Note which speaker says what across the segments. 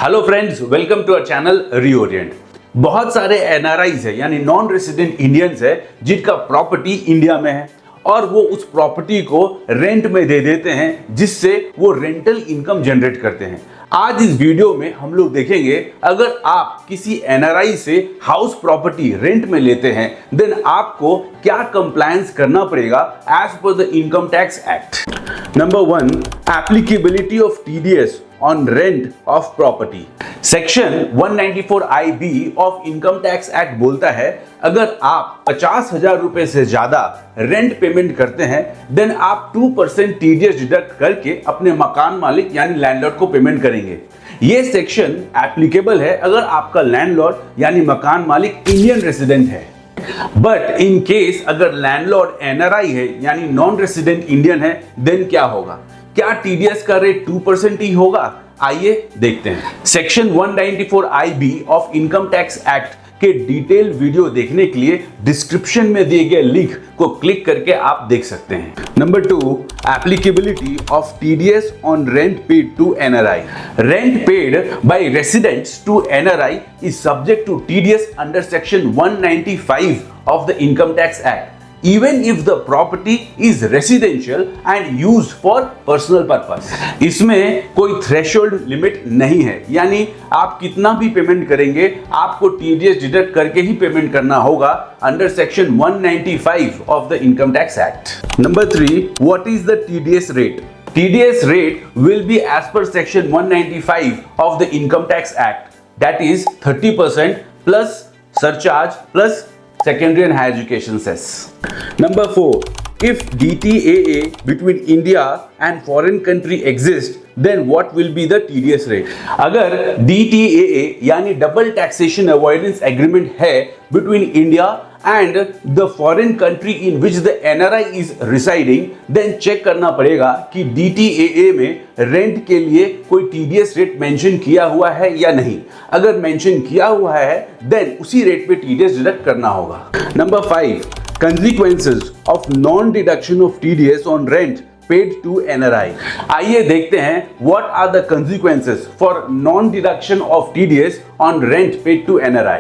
Speaker 1: Hello friends, welcome to our channel reorient. बहुत सारे NRIs है यानी नॉन रेसिडेंट इंडियंस है जिनका प्रॉपर्टी इंडिया में है और वो उस प्रॉपर्टी को रेंट में दे देते हैं जिससे वो रेंटल इनकम जनरेट करते हैं। आज इस वीडियो में हम लोग देखेंगे अगर आप किसी एनआरआई से हाउस प्रॉपर्टी रेंट में लेते हैं देन आपको क्या कंप्लायंस करना पड़ेगा as per the income tax act. Number 1, applicability of TDS on rent of property. Section 194IB of income tax act बोलता है अगर आप 50,000 रुपए से ज्यादा रेंट पेमेंट करते हैं देन आप 2% टीडीएस डिडक्ट करके अपने मकान मालिक यानी लैंडलॉर्ड को पेमेंट करेंगे। ये सेक्शन एप्लीकेबल है अगर आपका लैंडलॉर्ड यानी मकान मालिक इंडियन रेसिडेंट है। बट इन केस अगर लैंडलॉर्ड एनआरआई है यानी नॉन रेसिडेंट इंडियन है देन क्या होगा? क्या टीडीएस का रेट 2% ही होगा? आइए देखते हैं। Section 194IB of income tax act के डिटेल वीडियो देखने के लिए डिस्क्रिप्शन में दिए गए लिंक को क्लिक करके आप देख सकते हैं। Number 2, applicability of TDS on rent paid to NRI. Rent paid by residents to NRI is subject to TDS under section 195 of the income tax act even if the property is residential and used for personal purpose। इसमें कोई threshold limit नहीं है यानी आप कितना भी payment करेंगे आपको टीडीएस डिडक्ट करके ही पेमेंट करना होगा under section 195 of the income tax act. Number 3, what is the TDS rate? TDS rate will be as per section 195 of the income tax act, that is 30% plus surcharge plus secondary and higher education cess. Number 4, if DTAA between India and foreign country exists, then what will be the TDS rate? अगर DTAA यानी double taxation avoidance agreement है between India and the foreign country in which the NRI is residing then check करना पड़ेगा कि DTAA में rent के लिए कोई टीडीएस रेट मेंशन किया हुआ है या नहीं। अगर मेंशन किया हुआ है देन उसी रेट पे टीडीएस डिडक्ट करना होगा। Number 5, consequences of non deduction of TDS on rent paid to NRI। आइए देखते हैं what are the consequences for non deduction of TDS on rent paid to NRI।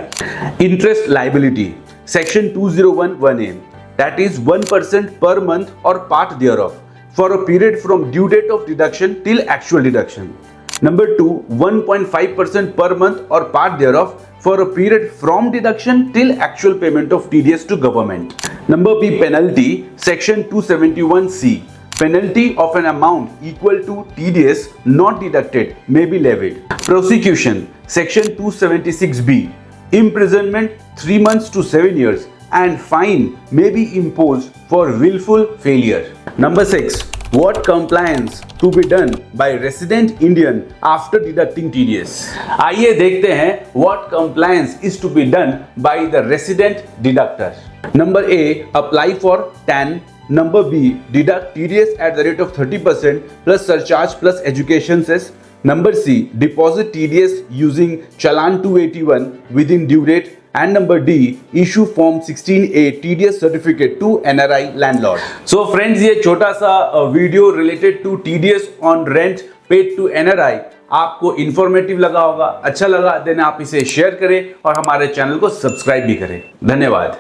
Speaker 1: Interest liability section 2011A, that is 1% per month or part thereof for a period from due date of deduction till actual deduction। Number 2, 1.5% per month or part thereof for a period from deduction till actual payment of TDS to government। Number B, penalty section 271C, penalty of an amount equal to TDS not deducted may be levied। Prosecution section 276B, imprisonment 3 months to 7 years and fine may be imposed for willful failure। Number 6, what compliance to be done by resident Indian after deducting TDS। आइए देखते हैं what compliance is to be done by the resident deductor। Number A, apply for TAN। Number B, deduct TDS at the rate of 30% plus surcharge plus education cess। Number C, deposit TDS using Challan 281 within due date। And number D, issue form 16A TDS certificate to NRI landlord। So friends, ये छोटा सा video related to TDS on rent paid to NRI आपको informative लगा होगा। अच्छा लगा then आप इसे शेयर करें और हमारे चैनल को सब्सक्राइब भी करें। धन्यवाद।